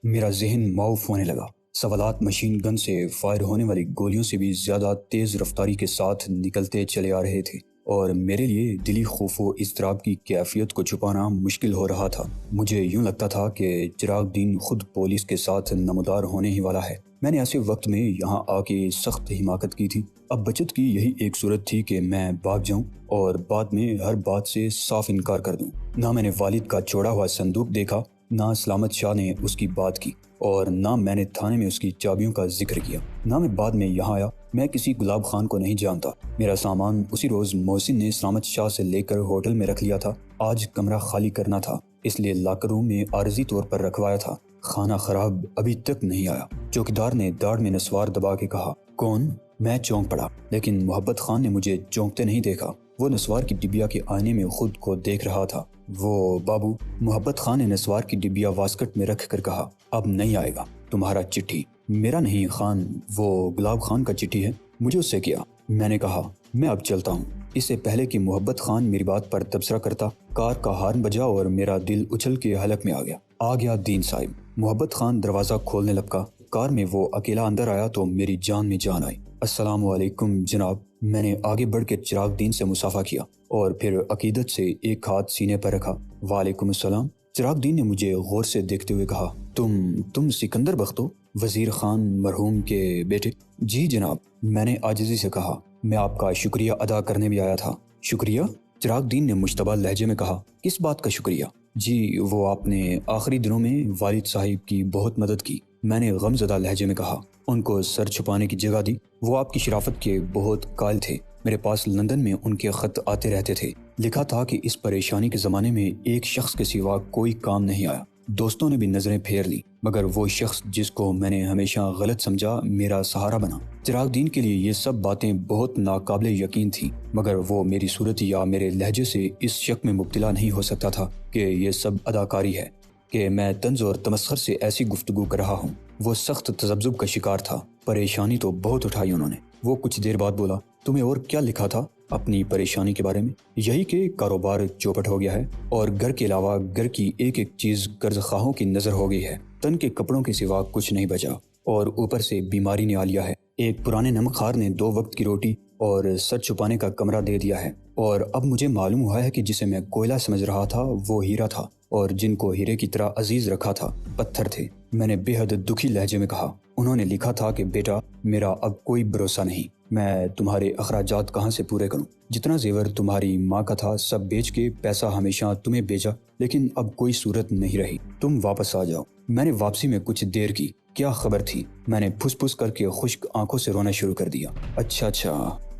میرا ذہن معاف ہونے لگا۔ سوالات مشین گن سے فائر ہونے والی گولیوں سے بھی زیادہ تیز رفتاری کے ساتھ نکلتے چلے آ رہے تھے، اور میرے لیے دلی خوف و اضطراب کی کیفیت کو چھپانا مشکل ہو رہا تھا۔ مجھے یوں لگتا تھا کہ چراغ دین خود پولیس کے ساتھ نمودار ہونے ہی والا ہے۔ میں نے ایسے وقت میں یہاں آ کے سخت حماقت کی تھی۔ اب بچت کی یہی ایک صورت تھی کہ میں بھاگ جاؤں اور بعد میں ہر بات سے صاف انکار کر دوں۔ نہ میں نے والد کا چھوڑا ہوا صندوق دیکھا، نہ سلامت شاہ نے اس کی بات کی، اور نہ میں نے تھانے میں اس کی چابیوں کا ذکر کیا، نہ میں بعد میں یہاں آیا۔ میں کسی گلاب خان کو نہیں جانتا۔ میرا سامان اسی روز محسن نے سلامت شاہ سے لے کر ہوٹل میں رکھ لیا تھا۔ آج کمرہ خالی کرنا تھا، اس لیے لاکر روم میں عارضی طور پر رکھوایا تھا۔ خانہ خراب ابھی تک نہیں آیا۔ چوکیدار نے داڑھ میں نسوار دبا کے کہا، کون؟ میں چونک پڑا، لیکن محبت خان نے مجھے چونکتے نہیں دیکھا۔ وہ نسوار کی ڈبیا کے آئینے میں خود کو دیکھ رہا تھا۔ وہ بابو، محبت خان نے نسوار کی ڈبیا واسکٹ میں رکھ کر کہا، اب نہیں آئے گا تمہارا چٹھی۔ میرا نہیں خان، وہ گلاب خان کا چٹھی ہے، مجھے اس سے کیا۔ میں نے کہا، میں اب چلتا ہوں۔ اس سے پہلے کہ محبت خان میری بات پر تبصرہ کرتا، کار کا ہارن بجا اور میرا دل اچھل کے حلق میں آ گیا دین صاحب۔ محبت خان دروازہ کھولنے لپکا۔ کار میں وہ اکیلا اندر آیا تو میری جان میں جان آئی۔ السلام علیکم جناب۔ میں نے آگے بڑھ کے چراغ دین سے مصافحہ کیا اور پھر عقیدت سے ایک ہاتھ سینے پر رکھا۔ وعلیکم السلام۔ چراغ دین نے مجھے غور سے دیکھتے ہوئے کہا، تم سکندر بخت ہو، وزیر خان مرحوم کے بیٹے؟ جی جناب، میں نے عاجزی سے کہا۔ میں آپ کا شکریہ ادا کرنے بھی آیا تھا۔ شکریہ؟ چراغ دین نے مشتبہ لہجے میں کہا، کس بات کا شکریہ؟ جی وہ آپ نے آخری دنوں میں والد صاحب کی بہت مدد کی۔ میں نے غمزدہ لہجے میں کہا، ان کو سر چھپانے کی جگہ دی، وہ آپ کی شرافت کے بہت قائل تھے۔ میرے پاس لندن میں ان کے خط آتے رہتے تھے، لکھا تھا کہ اس پریشانی کے زمانے میں ایک شخص کے سوا کوئی کام نہیں آیا۔ دوستوں نے بھی نظریں پھیر لی، مگر وہ شخص جس کو میں نے ہمیشہ غلط سمجھا میرا سہارا بنا۔ چراغ دین کے لیے یہ سب باتیں بہت ناقابل یقین تھیں، مگر وہ میری صورت یا میرے لہجے سے اس شک میں مبتلا نہیں ہو سکتا تھا کہ یہ سب اداکاری ہے، کہ میں طنز اور تمسخر سے ایسی گفتگو کر رہا ہوں۔ وہ سخت تذبذب کا شکار تھا، پریشانی تو بہت اٹھائی انہوں نے۔ وہ کچھ دیر بعد بولا، تمہیں اور کیا لکھا تھا اپنی پریشانی کے بارے میں؟ یہی کہ کاروبار چوپٹ ہو گیا ہے اور گھر کے علاوہ گھر کی ایک ایک چیز قرض خواہوں کی نظر ہو گئی ہے، تن کے کپڑوں کے سوا کچھ نہیں بچا، اور اوپر سے بیماری نے آ لیا ہے۔ ایک پرانے نمک خار نے 2 وقت کی روٹی اور سر چھپانے کا کمرہ دے دیا ہے، اور اب مجھے معلوم ہوا ہے کہ جسے میں کوئلہ سمجھ رہا تھا وہ ہیرا تھا، اور جن کو ہیرے کی طرح عزیز رکھا تھا پتھر تھے۔ میں نے بے حد دکھی لہجے میں کہا، انہوں نے لکھا تھا کہ بیٹا میرا اب کوئی بھروسہ نہیں، میں تمہارے اخراجات کہاں سے پورے کروں؟ جتنا زیور تمہاری ماں کا تھا سب بیچ کے پیسہ ہمیشہ تمہیں بھیجا، لیکن اب کوئی صورت نہیں رہی، تم واپس آ جاؤ۔ میں نے واپسی میں کچھ دیر کی، کیا خبر تھی؟ میں نے پھس پھس کر کے خشک آنکھوں سے رونا شروع کر دیا۔ اچھا۔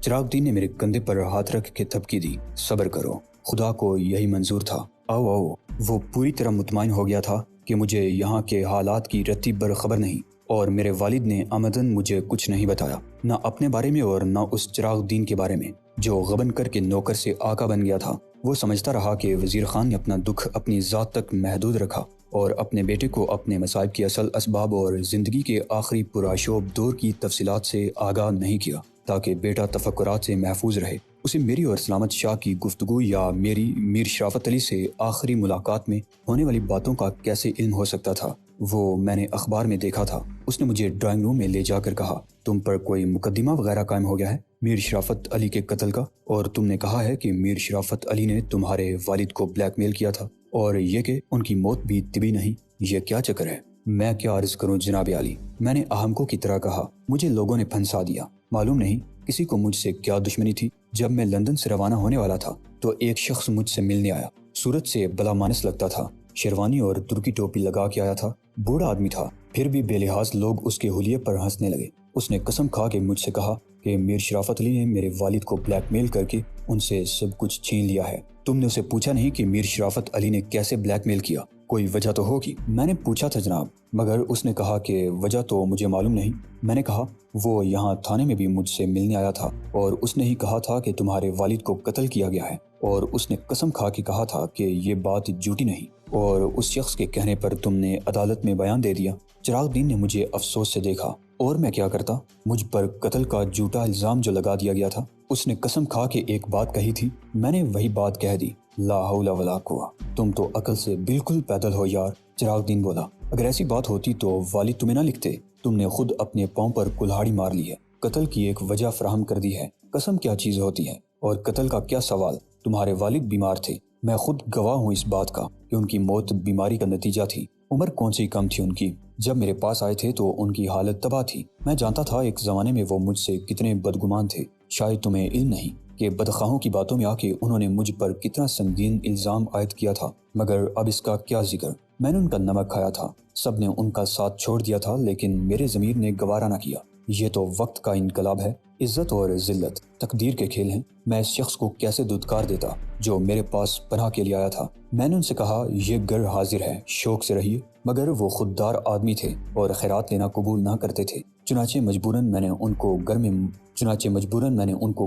چراغ دین نے میرے کندھے پر ہاتھ رکھ کے تھپکی دی، صبر کرو، خدا کو یہی منظور تھا، آؤ۔ وہ پوری طرح مطمئن ہو گیا تھا کہ مجھے یہاں کے حالات کی رتی بر خبر نہیں، اور میرے والد نے آمدن مجھے کچھ نہیں بتایا، نہ اپنے بارے میں اور نہ اس چراغ دین کے بارے میں جو غبن کر کے نوکر سے آقا بن گیا تھا۔ وہ سمجھتا رہا کہ وزیر خان نے اپنا دکھ اپنی ذات تک محدود رکھا اور اپنے بیٹے کو اپنے مصائب کی اصل اسباب اور زندگی کے آخری پرآشوب دور کی تفصیلات سے آگاہ نہیں کیا، تاکہ بیٹا تفکرات سے محفوظ رہے۔ اسے میری اور سلامت شاہ کی گفتگو یا میری میر شرافت علی سے آخری ملاقات میں ہونے والی باتوں کا کیسے علم ہو سکتا تھا؟ وہ میں نے اخبار میں دیکھا تھا۔ اس نے مجھے ڈرائنگ روم میں لے جا کر کہا، تم پر کوئی مقدمہ وغیرہ قائم ہو گیا ہے میر شرافت علی کے قتل کا، اور تم نے کہا ہے کہ میر شرافت علی نے تمہارے والد کو بلیک میل کیا تھا، اور یہ کہ ان کی موت بھی طبی نہیں، یہ کیا چکر ہے؟ میں کیا عرض کروں جناب عالی، میں نے احمقوں کی طرح کہا، مجھے لوگوں نے پھنسا دیا، معلوم نہیں کسی کو مجھ سے کیا دشمنی تھی۔ جب میں لندن سے روانہ ہونے والا تھا تو ایک شخص مجھ سے ملنے آیا، صورت سے بلا مانس لگتا تھا، شیروانی اور ترکی ٹوپی لگا کے آیا تھا، بوڑھا آدمی تھا، پھر بھی بے لحاظ لوگ اس کے حلیے پر ہنسنے لگے۔ اس نے قسم کھا کے مجھ سے کہا کہ میر شرافت علی نے میرے والد کو بلیک میل کر کے ان سے سب کچھ چھین لیا ہے۔ تم نے اسے پوچھا نہیں کہ میر شرافت علی نے کیسے بلیک میل کیا؟ کوئی وجہ تو ہوگی۔ میں نے پوچھا تھا جناب، مگر اس نے کہا کہ وجہ تو مجھے معلوم نہیں۔ میں نے کہا، وہ یہاں تھانے میں بھی مجھ سے ملنے آیا تھا اور اس نے ہی کہا تھا کہ تمہارے والد کو قتل کیا گیا ہے، اور اس نے قسم کھا کے کہا تھا کہ یہ بات جھوٹی نہیں، اور اس شخص کے کہنے پر تم نے عدالت میں بیان دے دیا۔ چراغ دین نے مجھے افسوس سے دیکھا، اور میں کیا کرتا؟ مجھ پر قتل کا جھوٹا الزام جو لگا دیا گیا تھا، اس نے قسم کھا کے ایک بات کہی تھی، میں نے وہی بات کہہ دی۔ لا حول ولا قوہ، تم تو عقل سے بالکل پیدل ہو یار، چراغ دین بولا۔ اگر ایسی بات ہوتی تو والد تمہیں نہ لکھتے؟ تم نے خود اپنے پاؤں پر کلہاڑی مار لی ہے، قتل کی ایک وجہ فراہم کر دی ہے۔ قسم کیا چیز ہوتی ہے، اور قتل کا کیا سوال؟ تمہارے والد بیمار تھے، میں خود گواہ ہوں اس بات کا کہ ان کی موت بیماری کا نتیجہ تھی۔ عمر کون سی کم تھی ان کی، جب میرے پاس آئے تھے تو ان کی حالت تباہ تھی۔ میں جانتا تھا ایک زمانے میں وہ مجھ سے کتنے بدگمان تھے۔ شاید تمہیں علم نہیں کہ بدخواہوں کی باتوں میں آ کے انہوں نے مجھ پر کتنا سنگین الزام عائد کیا تھا، مگر اب اس کا کیا ذکر۔ میں نے ان کا نمک کھایا تھا، سب نے ان کا ساتھ چھوڑ دیا تھا، لیکن میرے ضمیر نے گوارا نہ کیا۔ یہ تو وقت کا انقلاب ہے، عزت اور ذلت تقدیر کے کھیل ہیں۔ میں اس شخص کو کیسے دودکار دیتا جو میرے پاس پناہ کے لیے آیا تھا۔ میں نے ان سے کہا یہ گھر حاضر ہے، شوق سے رہیے، مگر وہ خوددار آدمی تھے اور خیرات لینا قبول نہ کرتے تھے۔ چنانچہ مجبوراً میں نے ان کو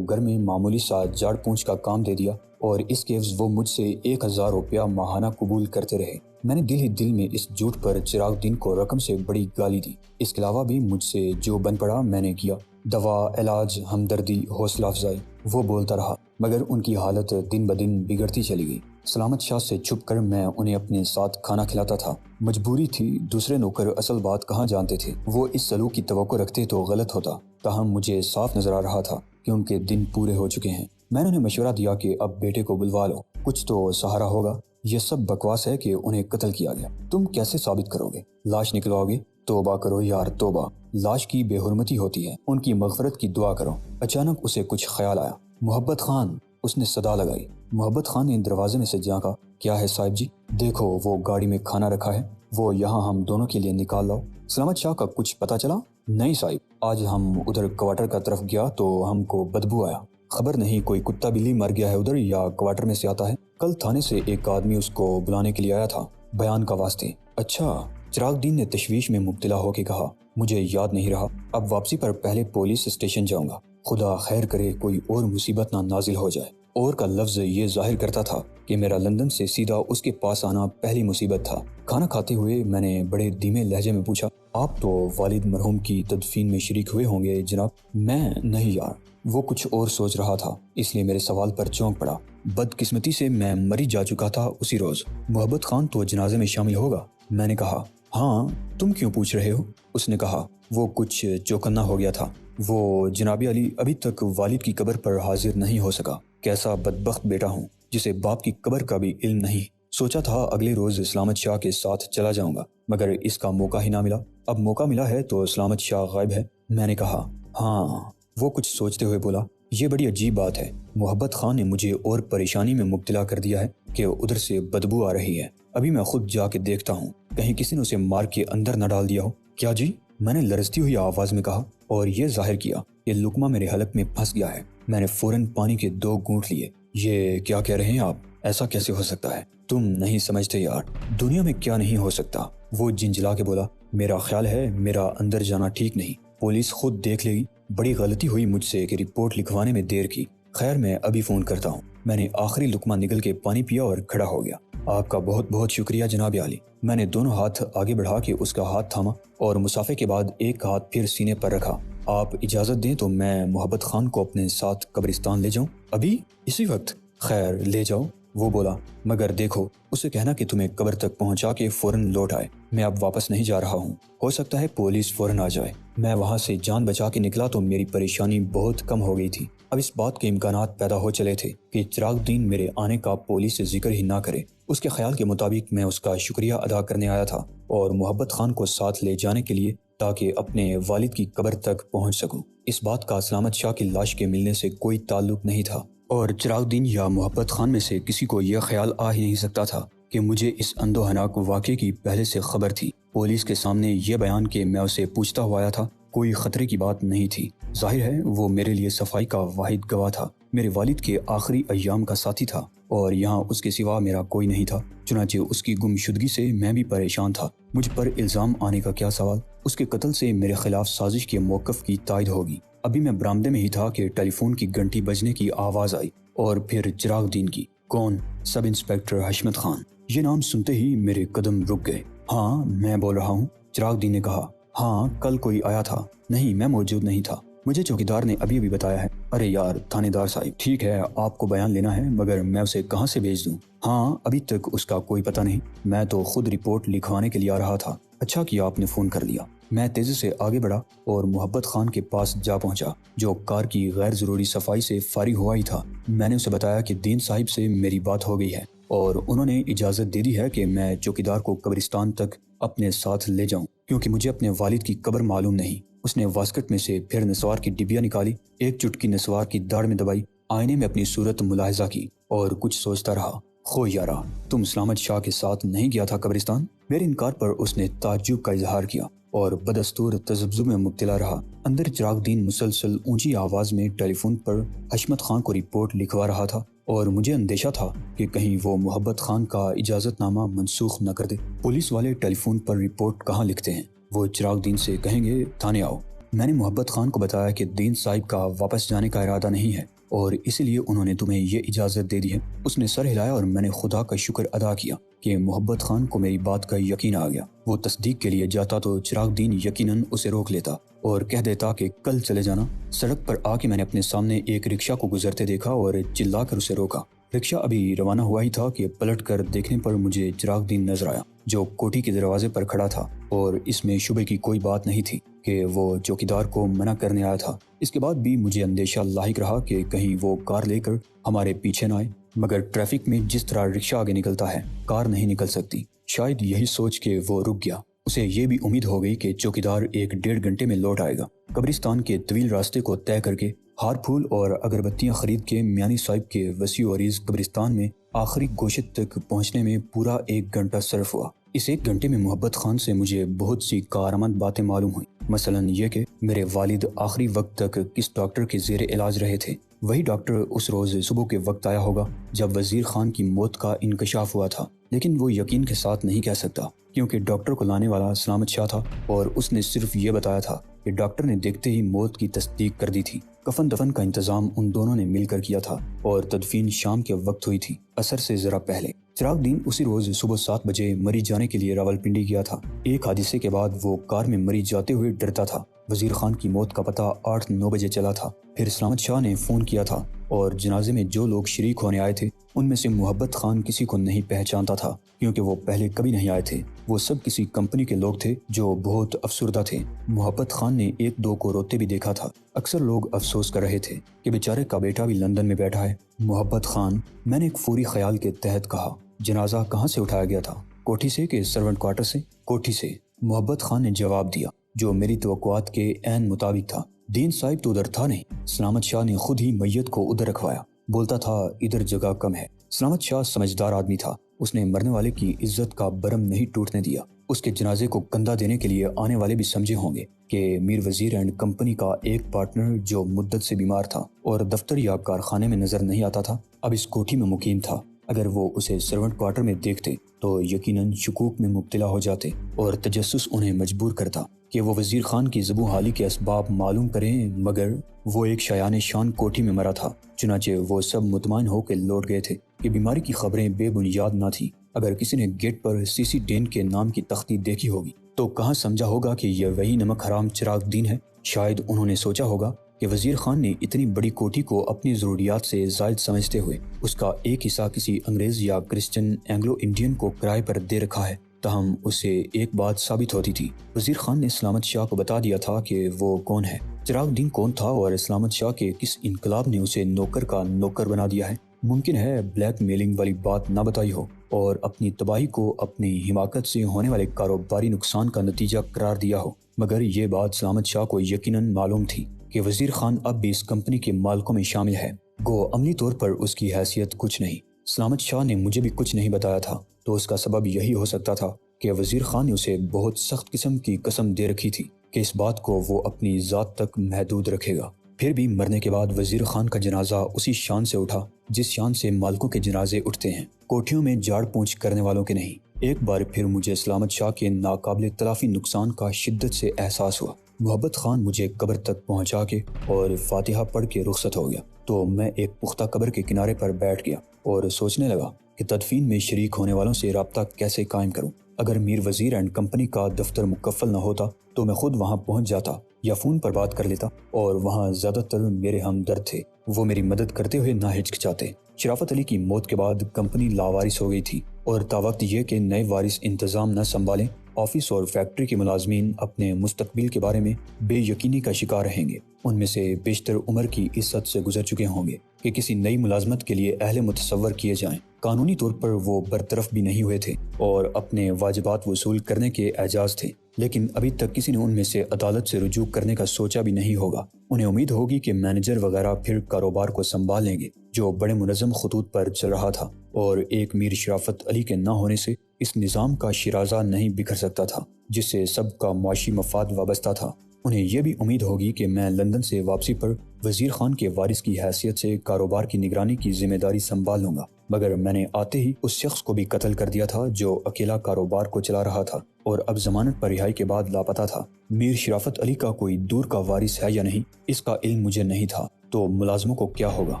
گھر میں معمولی سا جھاڑ پونچھ کا کام دے دیا، اور اس کے عوض وہ مجھ سے 1000 روپیہ ماہانہ قبول کرتے رہے۔ میں نے دل ہی دل میں اس جھوٹ پر چراغ دین کو رقم سے بڑی گالی دی۔ اس کے علاوہ بھی مجھ سے جو بن پڑا میں نے کیا، دوا، علاج، ہمدردی، حوصلہ افزائی۔ وہ بولتا رہا، مگر ان کی حالت دن بدن بگڑتی چلی گئی۔ سلامت شاہ سے چھپ کر میں انہیں اپنے ساتھ کھانا کھلاتا تھا۔ مجبوری تھی، دوسرے نوکر اصل بات کہاں جانتے تھے۔ وہ اس سلوک کی توقع رکھتے تو غلط ہوتا، تاہم مجھے صاف نظر آ رہا تھا کہ ان کے دن پورے ہو چکے ہیں۔ میں نے انہیں مشورہ دیا کہ اب بیٹے کو بلوا لو، کچھ تو سہارا ہوگا۔ یہ سب بکواس ہے کہ انہیں قتل کیا گیا۔ تم کیسے ثابت کرو گے؟ لاش نکلواؤ گے؟ توبہ کرو یار، توبہ، لاش کی بے حرمتی ہوتی ہے، ان کی مغفرت کی دعا کرو۔ اچانک اسے کچھ خیال آیا۔ محبت خان، اس نے صدا لگائی۔ محبت خان نے دروازے میں سے جھانکا۔ کیا ہے صاحب جی؟ دیکھو وہ گاڑی میں کھانا رکھا ہے، وہ یہاں ہم دونوں کے لیے نکال لاؤ۔ سلامت شاہ کا کچھ پتہ چلا؟ نہیں صاحب، آج ہم ادھر کوارٹر کا طرف گیا تو ہم کو بدبو آیا۔ خبر نہیں کوئی کتا بلی مر گیا ہے ادھر یا کوارٹر میں سے آتا ہے۔ کل تھانے سے ایک آدمی اس کو بلانے کے لیے آیا تھا، بیان کا واسطے۔ اچھا، چراغ دین نے تشویش میں مبتلا ہو کے کہا۔ مجھے یاد نہیں رہا، اب واپسی پر پہلے پولیس اسٹیشن جاؤں گا۔ خدا خیر کرے کوئی اور مصیبت نہ نازل ہو جائے۔ اور کا لفظ یہ ظاہر کرتا تھا کہ میرا لندن سے سیدھا اس کے پاس آنا پہلی مصیبت تھا۔ کھانا کھاتے ہوئے میں نے بڑے دھیمے لہجے میں پوچھا، آپ تو والد مرحوم کی تدفین میں شریک ہوئے ہوں گے جناب؟ میں نہیں یار۔ وہ کچھ اور سوچ رہا تھا، اس لیے میرے سوال پر چونک پڑا۔ بدقسمتی سے میں مری جا چکا تھا اسی روز۔ محبت خان تو جنازے میں شامل ہوگا؟ میں نے کہا ہاں، تم کیوں پوچھ رہے ہو؟ اس نے کہا وہ کچھ چوکنا ہو گیا تھا، وہ جناب علی ابھی تک والد کی قبر پر حاضر نہیں ہو سکا۔ کیسا بدبخت بیٹا ہوں جسے باپ کی قبر کا بھی علم نہیں۔ سوچا تھا اگلے روز سلامت شاہ کے ساتھ چلا جاؤں گا، مگر اس کا موقع ہی نہ ملا۔ اب موقع ملا ہے تو سلامت شاہ غائب ہے۔ میں نے کہا ہاں۔ وہ کچھ سوچتے ہوئے بولا، یہ بڑی عجیب بات ہے، محبت خان نے مجھے اور پریشانی میں مبتلا کر دیا ہے کہ ادھر سے بدبو آ رہی ہے۔ ابھی میں خود جا کے دیکھتا ہوں، کہیں کسی نے اسے مار کے اندر نہ ڈال دیا ہو۔ کیا جی؟ میں نے لرزتی ہوئی آواز میں کہا، اور یہ ظاہر کیا کہ لقمہ میرے حلق میں پھنس گیا ہے۔ میں نے فوراً پانی کے 2 گھونٹ لیے۔ یہ کیا کہہ رہے ہیں آپ؟ ایسا کیسے ہو سکتا ہے؟ تم نہیں سمجھتے یار، دنیا میں کیا نہیں ہو سکتا۔ وہ جھنجھلا کے بولا، میرا خیال ہے میرا اندر جانا ٹھیک نہیں، پولیس خود دیکھ لے گی۔ بڑی غلطی ہوئی مجھ سے کہ رپورٹ لکھوانے میں دیر کی۔ خیر میں ابھی فون کرتا ہوں۔ میں نے آخری لقمہ نگل کے پانی پیا اور کھڑا ہو گیا۔ آپ کا بہت بہت شکریہ جناب عالی۔ میں نے دونوں ہاتھ آگے بڑھا کے اس کا ہاتھ تھاما اور مسافے کے بعد ایک ہاتھ پھر سینے پر رکھا۔ آپ اجازت دیں تو میں محبت خان کو اپنے ساتھ قبرستان لے جاؤں؟ ابھی؟ اسی وقت؟ خیر لے جاؤ، وہ بولا، مگر دیکھو اسے کہنا کہ تمہیں قبر تک پہنچا کے فوراً لوٹ آئے۔ میں اب واپس نہیں جا رہا ہوں، ہو سکتا ہے پولیس فوراً آ جائے۔ میں وہاں سے جان بچا کے نکلا تو میری پریشانی بہت کم ہو گئی تھی۔ اب اس بات کے امکانات پیدا ہو چلے تھے کہ چراغ دین میرے آنے کا پولیس سے ذکر ہی نہ کرے۔ اس کے خیال کے مطابق میں اس کا شکریہ ادا کرنے آیا تھا اور محبت خان کو ساتھ لے جانے کے لیے، تاکہ اپنے والد کی قبر تک پہنچ سکوں۔ اس بات کا سلامت شاہ کی لاش کے ملنے سے کوئی تعلق نہیں تھا، اور چراغ دین یا محبت خان میں سے کسی کو یہ خیال آ ہی نہیں سکتا تھا کہ مجھے اس اندوہناک واقعے کی پہلے سے خبر تھی۔ پولیس کے سامنے یہ بیان کہ میں اسے پوچھتا ہوا آیا تھا کوئی خطرے کی بات نہیں تھی۔ ظاہر ہے وہ میرے لیے صفائی کا واحد گواہ تھا، میرے والد کے آخری ایام کا ساتھی تھا، اور یہاں اس کے سوا میرا کوئی نہیں تھا۔ چنانچہ اس کی گمشدگی سے میں بھی پریشان تھا۔ مجھ پر الزام آنے کا کیا سوال؟ اس کے قتل سے میرے خلاف سازش کے موقف کی تائید ہوگی۔ ابھی میں برآمدے میں ہی تھا کہ ٹیلی فون کی گھنٹی بجنے کی آواز آئی، اور پھر چراغ دین کی۔ کون؟ سب انسپکٹر حشمت خان۔ یہ نام سنتے ہی میرے قدم رک گئے۔ ہاں میں بول رہا ہوں، چراغ دین نے کہا۔ ہاں کل کوئی آیا تھا؟ نہیں میں موجود نہیں تھا، مجھے چوکیدار نے ابھی بتایا ہے۔ ارے یار تھانے دار صاحب، ٹھیک ہے آپ کو بیان لینا ہے، مگر میں اسے کہاں سے بھیج دوں؟ ہاں ابھی تک اس کا کوئی پتہ نہیں، میں تو خود رپورٹ لکھوانے کے لیے آ رہا تھا۔ اچھا کیا آپ نے فون کر لیا۔ میں تیزی سے آگے بڑھا اور محبت خان کے پاس جا پہنچا، جو کار کی غیر ضروری صفائی سے فارغ ہوا ہی تھا۔ میں نے اسے بتایا کہ دین صاحب سے میری بات ہو گئی ہے اور انہوں نے اجازت دے دی ہے کہ میں چوکیدار کو قبرستان تک اپنے ساتھ لے جاؤں، کیونکہ مجھے اپنے والد کی قبر معلوم نہیں۔ اس نے واسکٹ میں سے پھر نسوار کی ڈبیا نکالی، ایک چٹکی نسوار کی داڑھ میں دبائی، آئینے میں اپنی صورت ملاحظہ کی اور کچھ سوچتا رہا۔ خو یارا، تم سلامت شاہ کے ساتھ نہیں گیا تھا قبرستان؟ میرے انکار پر اس نے تعجب کا اظہار کیا اور بدستور تذبذب میں مبتلا رہا۔ اندر چراغ دین مسلسل اونچی آواز میں ٹیلی فون پر حشمت خان کو رپورٹ لکھوا رہا تھا اور مجھے اندیشہ تھا کہ کہیں وہ محبت خان کا اجازت نامہ منسوخ نہ کر دے۔ پولیس والے ٹیلی فون پر رپورٹ کہاں لکھتے ہیں؟ وہ چراغ دین سے کہیں گے تھانے آؤ۔ میں نے محبت خان کو بتایا کہ دین صاحب کا واپس جانے کا ارادہ نہیں ہے اور اسی لیے انہوں نے تمہیں یہ اجازت دے دی ہے۔ اس نے سر ہلایا اور میں نے خدا کا شکر ادا کیا کہ محبت خان کو میری بات کا یقین آ گیا۔ وہ تصدیق کے لیے جاتا تو چراغ دین یقیناً اسے روک لیتا اور کہہ دیتا کہ کل چلے جانا۔ سڑک پر آ کے میں نے اپنے سامنے ایک رکشہ کو گزرتے دیکھا اور چلا کر اسے روکا۔ رکشہ ابھی روانہ ہوا ہی تھا کہ پلٹ کر دیکھنے پر مجھے چراغ دین نظر آیا، جو کوٹھی کے دروازے پر کھڑا تھا، اور اس میں شبے کی کوئی بات نہیں تھی کہ وہ چوکیدار کو منع کرنے آیا تھا۔ اس کے بعد بھی مجھے اندیشہ لاحق رہا کہ کہیں وہ کار لے کر ہمارے پیچھے نہ آئے، مگر ٹریفک میں جس طرح رکشہ آگے نکلتا ہے کار نہیں نکل سکتی۔ شاید یہی سوچ کے وہ رک گیا۔ اسے یہ بھی امید ہو گئی کہ چوکیدار 1-1.5 گھنٹے میں لوٹ آئے گا۔ قبرستان کے طویل راستے کو طے کر کے، ہار پھول اور اگربتیاں خرید کے میانی صاحب کے وسیع و عریض قبرستان میں آخری گوشت تک پہنچنے میں پورا 1 گھنٹہ صرف ہوا۔ اس 1 گھنٹے میں محبت خان سے مجھے بہت سی کارآمد باتیں معلوم ہوئیں، مثلاً یہ کہ میرے والد آخری وقت تک کس ڈاکٹر کے زیر علاج رہے تھے۔ وہی ڈاکٹر اس روز صبح کے وقت آیا ہوگا جب وزیر خان کی موت کا انکشاف ہوا تھا، لیکن وہ یقین کے ساتھ نہیں کہہ سکتا کیونکہ ڈاکٹر کو لانے والا سلامت شاہ تھا اور اس نے صرف یہ بتایا تھا کہ ڈاکٹر نے دیکھتے ہی موت کی تصدیق کر دی تھی۔ کفن دفن کا انتظام ان دونوں نے مل کر کیا تھا اور تدفین شام کے وقت ہوئی تھی، عصر سے ذرا پہلے۔ چراغ دین اسی روز صبح 7 بجے مری جانے کے لیے راولپنڈی گیا تھا۔ ایک حادثے کے بعد وہ کار میں مری جاتے ہوئے ڈرتا تھا۔ وزیر خان کی موت کا پتہ 8-9 بجے چلا تھا۔ پھر سلامت شاہ نے فون کیا تھا اور جنازے میں جو لوگ شریک ہونے آئے تھے ان میں سے محبت خان کسی کو نہیں پہچانتا تھا کیونکہ وہ پہلے کبھی نہیں آئے تھے۔ وہ سب کسی کمپنی کے لوگ تھے جو بہت افسردہ تھے۔ محبت خان نے 1-2 کو روتے بھی دیکھا تھا۔ اکثر لوگ افسوس کر رہے تھے کہ بیچارے کا بیٹا بھی لندن میں بیٹھا ہے۔ محبت خان، میں نے ایک فوری خیال کے تحت کہا، جنازہ کہاں سے اٹھایا گیا تھا؟ کوٹھی سے کہ سرونٹ کوارٹر سے؟ کوٹھی سے، محبت خان نے جواب دیا، جو میری توقعات کے عین مطابق تھا۔ دین صاحب تو ادھر تھا نہیں، سلامت شاہ نے خود ہی میت کو ادھر رکھوایا، بولتا تھا ادھر جگہ کم ہے۔ سلامت شاہ سمجھدار آدمی تھا، اس نے مرنے والے کی عزت کا برم نہیں ٹوٹنے دیا۔ اس کے جنازے کو کندھا دینے کے لیے آنے والے بھی سمجھے ہوں گے کہ میر وزیر اینڈ کمپنی کا ایک پارٹنر جو مدت سے بیمار تھا اور دفتر یا کارخانے میں نظر نہیں آتا تھا، اب اس کوٹھی میں مقیم تھا۔ اگر وہ اسے سرونٹ کوارٹر میں دیکھتے تو یقیناً شکوک میں مبتلا ہو جاتے اور تجسس انہیں مجبور کرتا کہ وہ وزیر خان کی زبوں حالی کے اسباب معلوم کریں، مگر وہ ایک شایان شان کوٹھی میں مرا تھا۔ چنانچہ وہ سب مطمئن ہو کے لوٹ گئے تھے کہ بیماری کی خبریں بے بنیاد نہ تھیں۔ اگر کسی نے گیٹ پر سی ڈین کے نام کی تختی دیکھی ہوگی تو کہاں سمجھا ہوگا کہ یہ وہی نمک حرام چراغ دین ہے؟ شاید انہوں نے سوچا ہوگا کہ وزیر خان نے اتنی بڑی کوٹھی کو اپنی ضروریات سے زائد سمجھتے ہوئے اس کا ایک حصہ کسی انگریز یا کرسچن اینگلو انڈین کو کرائے پر دے رکھا ہے۔ تاہم اسے ایک بات ثابت ہوتی تھی، وزیر خان نے سلامت شاہ کو بتا دیا تھا کہ وہ کون ہے، چراغ دین کون تھا اور سلامت شاہ کے کس انقلاب نے اسے نوکر کا نوکر بنا دیا ہے۔ ممکن ہے بلیک میلنگ والی بات نہ بتائی ہو اور اپنی تباہی کو اپنی حماقت سے ہونے والے کاروباری نقصان کا نتیجہ قرار دیا ہو، مگر یہ بات سلامت شاہ کو یقیناً معلوم تھی کہ وزیر خان اب بھی اس کمپنی کے مالکوں میں شامل ہے، گو عملی طور پر اس کی حیثیت کچھ نہیں۔ سلامت شاہ نے مجھے بھی کچھ نہیں بتایا تھا تو اس کا سبب یہی ہو سکتا تھا کہ وزیر خان نے اسے بہت سخت قسم کی قسم دے رکھی تھی کہ اس بات کو وہ اپنی ذات تک محدود رکھے گا۔ پھر بھی مرنے کے بعد وزیر خان کا جنازہ اسی شان سے اٹھا جس شان سے مالکوں کے جنازے اٹھتے ہیں، کوٹھیوں میں جھاڑ پونچھ کرنے والوں کے نہیں۔ ایک بار پھر مجھے سلامت شاہ کے ناقابل تلافی نقصان کا شدت سے احساس ہوا۔ محبت خان مجھے قبر تک پہنچا کے اور فاتحہ پڑھ کے رخصت ہو گیا تو میں ایک پختہ قبر کے کنارے پر بیٹھ گیا اور سوچنے لگا کہ تدفین میں شریک ہونے والوں سے رابطہ کیسے قائم کروں۔ اگر میر وزیر اینڈ کمپنی کا دفتر مکفل نہ ہوتا تو میں خود وہاں پہنچ جاتا یا فون پر بات کر لیتا، اور وہاں زیادہ تر میرے ہمدرد تھے، وہ میری مدد کرتے ہوئے نہ ہچکچاتے۔ شرافت علی کی موت کے بعد کمپنی لاوارث ہو گئی تھی اور تا وقت یہ کہ نئے وارث انتظام نہ سنبھالیں آفس اور فیکٹری کے ملازمین اپنے مستقبل کے بارے میں بے یقینی کا شکار رہیں گے۔ ان میں سے بیشتر عمر کی اس حد سے گزر چکے ہوں گے کہ کسی نئی ملازمت کے لیے اہل متصور کیے جائیں۔ قانونی طور پر وہ برطرف بھی نہیں ہوئے تھے اور اپنے واجبات وصول کرنے کے اعزاز تھے، لیکن ابھی تک کسی نے ان میں سے عدالت سے رجوع کرنے کا سوچا بھی نہیں ہوگا۔ انہیں امید ہوگی کہ مینیجر وغیرہ پھر کاروبار کو سنبھال لیں گے جو بڑے منظم خطوط پر چل رہا تھا، اور ایک میر شرافت علی کے نہ ہونے سے اس نظام کا شیرازہ نہیں بکھر سکتا تھا جس سے سب کا معاشی مفاد وابستہ تھا۔ انہیں یہ بھی امید ہوگی کہ میں لندن سے واپسی پر وزیر خان کے وارث کی حیثیت سے کاروبار کی نگرانی کی ذمہ داری سنبھال لوں گا، مگر میں نے آتے ہی اس شخص کو بھی قتل کر دیا تھا جو اکیلا کاروبار کو چلا رہا تھا اور اب ضمانت پر رہائی کے بعد لاپتہ تھا۔ میر شرافت علی کا کوئی دور کا وارث ہے یا نہیں، اس کا علم مجھے نہیں تھا، تو ملازموں کو کیا ہوگا؟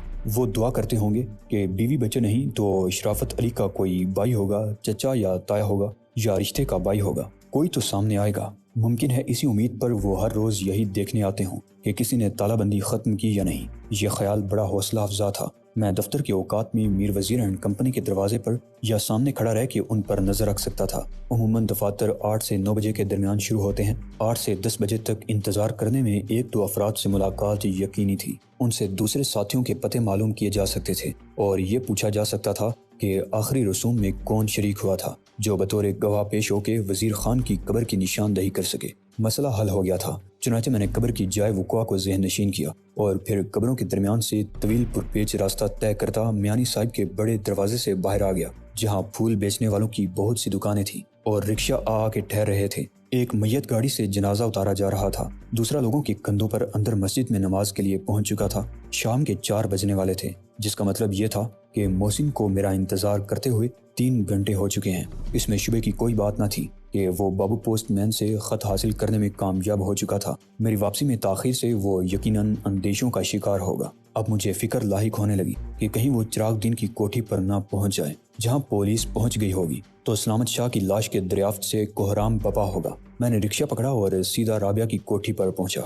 وہ دعا کرتے ہوں گے کہ بیوی بچے نہیں تو شرافت علی کا کوئی بھائی ہوگا، چچا یا تایا ہوگا، یا رشتے کا بھائی ہوگا، کوئی تو سامنے آئے گا۔ ممکن ہے اسی امید پر وہ ہر روز یہی دیکھنے آتے ہوں کہ کسی نے تالہ بندی ختم کی یا نہیں۔ یہ خیال بڑا حوصلہ افزا تھا۔ میں دفتر کے اوقات میں میر وزیر اینڈ کمپنی کے دروازے پر یا سامنے کھڑا رہ کے ان پر نظر رکھ سکتا تھا۔ عموماً دفاتر 8 سے 9 بجے کے درمیان شروع ہوتے ہیں۔ 8 سے 10 بجے تک انتظار کرنے میں 1-2 افراد سے ملاقات یقینی تھی۔ ان سے دوسرے ساتھیوں کے پتے معلوم کیے جا سکتے تھے اور یہ پوچھا جا سکتا تھا کہ آخری رسوم میں کون شریک ہوا تھا جو بطور گواہ پیش ہو کے وزیر خان کی قبر کی نشاندہی کر سکے۔ مسئلہ حل ہو گیا تھا۔ چنانچہ میں نے قبر کی جائے وقوع کو ذہن نشین کیا اور پھر قبروں کے درمیان سے طویل پرپیچ راستہ طے کرتا میانی صاحب کے بڑے دروازے سے باہر آ گیا، جہاں پھول بیچنے والوں کی بہت سی دکانیں تھیں اور رکشہ آ کے ٹھہر رہے تھے۔ ایک میت گاڑی سے جنازہ اتارا جا رہا تھا، دوسرا لوگوں کے کندھوں پر اندر مسجد میں نماز کے لیے پہنچ چکا تھا۔ شام کے 4 بجنے والے تھے، جس کا مطلب یہ تھا کہ محسن کو میرا انتظار کرتے ہوئے 3 گھنٹے ہو چکے ہیں۔ اس میں شبے کی کوئی بات نہ تھی کہ وہ بابو پوسٹ مین سے خط حاصل کرنے میں کامیاب ہو چکا تھا۔ میری واپسی میں تاخیر سے وہ یقیناً اندیشوں کا شکار ہوگا۔ اب مجھے فکر لاحق ہونے لگی کہ کہیں وہ چراغ دین کی کوٹھی پر نہ پہنچ جائے، جہاں پولیس پہنچ گئی ہوگی تو سلامت شاہ کی لاش کے دریافت سے کوہرام بپا ہوگا۔ میں نے رکشہ پکڑا اور سیدھا رابعہ کی کوٹھی پر پہنچا۔